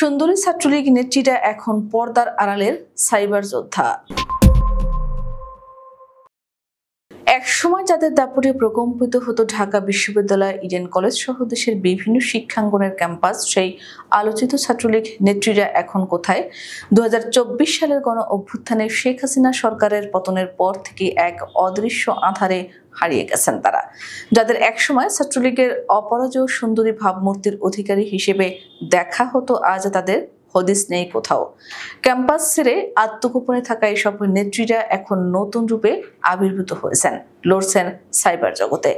সুন্দরী ছাত্রলীগ নেত্রীরা এখন পর্দার আড়ালের সাইবার যোদ্ধা। একসময় যাদের দাপটে প্রকম্পিত হতো ঢাকা বিশ্ববিদ্যালয়, ইডেন কলেজ সহ দেশের বিভিন্ন শিক্ষাঙ্গনের ক্যাম্পাস, সেই আলোচিত ছাত্রলীগ নেত্রীরা এখন কোথায়? 2024 সালের গণ অভ্যুত্থানে শেখ হাসিনা সরকারের পতনের পর থেকে এক অদৃশ্য আঁধারে হারিয়ে গেছেন তারা, যাদের একসময় ছাত্রলীগের অপরাজেয় সুন্দরী ভাবমূর্তির অধিকারী হিসেবে দেখা হতো, আজ তাদের হদিস নেই কোথাও। ক্যাম্পাস ছেড়ে আত্মগোপনে থাকা এসব নেত্রীরা এখন নতুন রূপে আবির্ভূত হয়েছেন, লড়ছেন সাইবার জগতে।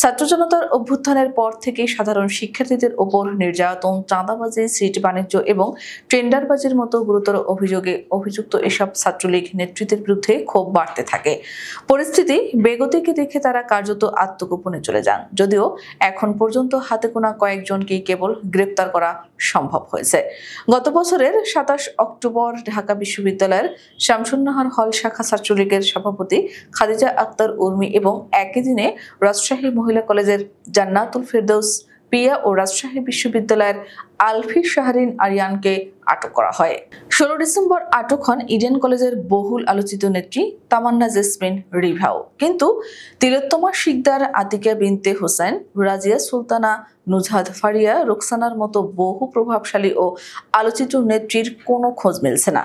ছাত্র জনতার অভ্যুত্থানের পর থেকে সাধারণ শিক্ষার্থীদের ওপর নির্যাতন, চাঁদাবাজি, সিট বাণিজ্য এবং টেন্ডারবাজির মতো গুরুতর অভিযোগে অভিযুক্ত এসব ছাত্রলীগ নেতৃত্বের বিরুদ্ধে ক্ষোভ বাড়তে থাকে। পরিস্থিতি বেগতিকে দেখে তারা কার্যত আত্মগোপনে চলে যান, যদিও এখন পর্যন্ত হাতে গোনা কয়েকজনকেই কেবল গ্রেপ্তার করা সম্ভব হয়েছে। গত বছরের 27 অক্টোবর ঢাকা বিশ্ববিদ্যালয়ের শামসুন্নাহার হল শাখা ছাত্রলীগের সভাপতি খাদিজা আক্তার উর্মি এবং একই দিনে রাজশাহী মহিলা কলেজের জান্নাতুল ফেরদৌস পিয়া ও রাজশাহী বিশ্ববিদ্যালয়ের আলফি শাহরিন আরিয়ানকে আটক করা হয়। 16 ডিসেম্বর আটক হন ইডেন কলেজের বহুল আলোচিত নেত্রী তামান্না জেসমিন রিভাও। কিন্তু তিলোত্তমা শিকদার, আতিকা বিনতে হোসেন, রাজিয়া সুলতানা, নুজহাত ফারিয়া, রোকসানার মতো বহু প্রভাবশালী ও আলোচিত নেত্রীর কোনো খোঁজ মিলছে না।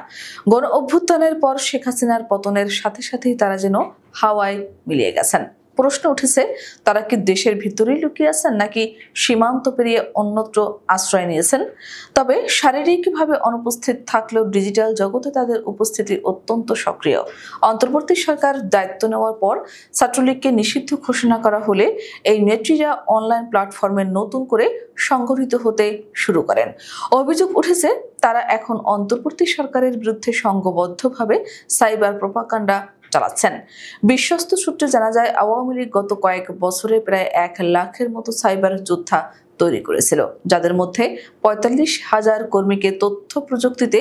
গণ অভ্যুত্থানের পর শেখ হাসিনার পতনের সাথে সাথেই তারা যেন হাওয়ায় মিলিয়ে গেছেন। প্রশ্ন উঠেছে, তারা কি দেশের ভিতরেই লুকিয়ে আছেন নাকি সীমান্ত পেরিয়ে অন্যত্র আশ্রয় নিয়েছেন? তবে শারীরিকভাবে অনুপস্থিত থাকলেও ডিজিটাল জগতে তাদের উপস্থিতি অত্যন্ত সক্রিয়। অন্তর্বর্তী সরকার দায়িত্ব নেওয়ার পর ছাত্রলীগকে নিষিদ্ধ ঘোষণা করা হলে এই নেত্রীরা অনলাইন প্ল্যাটফর্মে নতুন করে সংগঠিত হতে শুরু করেন। অভিযোগ উঠেছে, তারা এখন অন্তর্বর্তী সরকারের বিরুদ্ধে সংঘবদ্ধভাবে সাইবার প্রোপাগান্ডা চালাচ্ছেন। বিশ্বস্ত সূত্রে জানা যায়, আওয়ামী লীগ গত কয়েক বছরে প্রায় 1 লাখের মতো সাইবার যোদ্ধা তৈরি করেছিল, যাদের মধ্যে 45,000 কর্মীকে তথ্য প্রযুক্তিতে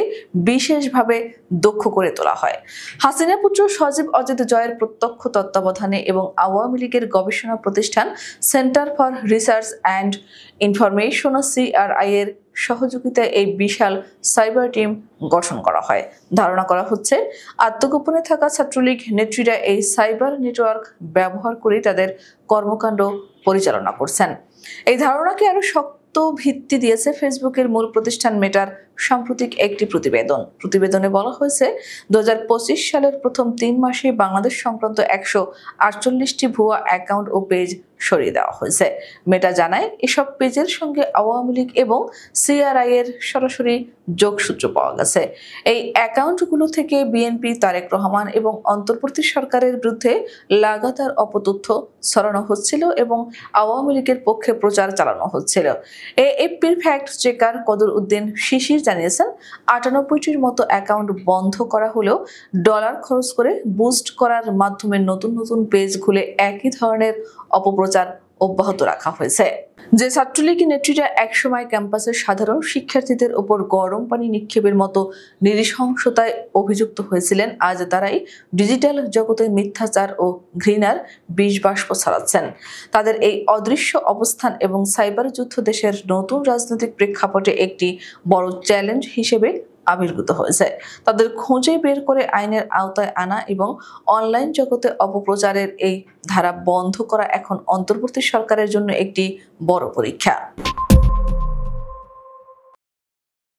বিশেষভাবে দক্ষ করে তোলা হয়। হাসিনা পুত্র সজীব অজিত জয়ের প্রত্যক্ষ তত্ত্বাবধানে এবং আওয়ামী লীগের গবেষণা প্রতিষ্ঠান centre for research and information CRI এর সহযোগিতায় এই বিশাল সাইবার টিম গঠন করা হয়। ধারণা করা হচ্ছে, আত্মগোপনে থাকা ছাত্রলীগ নেত্রীরা এই সাইবার নেটওয়ার্ক ব্যবহার করে তাদের কর্মকাণ্ড পরিচালনা করছেন। এই ধারণাকে আরো শক্ত ভিত্তি দিয়েছে ফেসবুকের মূল প্রতিষ্ঠান মেটার সাম্প্রতিক একটি প্রতিবেদনে বলা হয়েছে, 2025 সালের প্রথম 3 মাসে বাংলাদেশ সংক্রান্ত 148টি ভুয়া অ্যাকাউন্ট ও পেজ সরিয়ে দেওয়া হয়েছে। মেটা জানায়, এসব পেজের সঙ্গে আওয়ামী লীগ এবং CRI এর সরাসরি যোগসূত্র পাওয়া গেছে। এই অ্যাকাউন্টগুলো থেকে বিএনপি, তারেক রহমান এবং অন্তর্বর্তী সরকারের বিরুদ্ধে লাগাতার অপতথ্য ছড়ানো হচ্ছিল এবং আওয়ামী লীগের পক্ষে প্রচার চালানো হচ্ছিল। AFP'র ফ্যাক্ট চেকার কদর উদ্দিন শিশির জানিয়েছেন, 98টির মতো অ্যাকাউন্ট বন্ধ করা হলেও ডলার খরচ করে বুস্ট করার মাধ্যমে নতুন নতুন পেজ খুলে একই ধরনের অপপ্রচার অব্যাহত রাখা হয়েছে। যে ছাত্রলীগ নেত্রীরা একসময় ক্যাম্পাসের সাধারণ শিক্ষার্থীদের ওপর গরম পানি নিক্ষেপের মতো নৃশংসতায় অভিযুক্ত হয়েছিলেন, আজ তারাই ডিজিটাল জগতে মিথ্যাচার ও ঘৃণার বিষবাষ্প ছড়াচ্ছেন। তাদের এই অদৃশ্য অবস্থান এবং সাইবার যুদ্ধ দেশের নতুন রাজনৈতিক প্রেক্ষাপটে একটি বড় চ্যালেঞ্জ হিসেবে আবির্ভূত হয়েছে। তাদের খুঁজে বের করে আইনের আওতায় আনা এবং অনলাইন জগতে অপপ্রচারের এই ধারা বন্ধ করা এখন অন্তর্বর্তী সরকারের জন্য একটি বড় পরীক্ষা।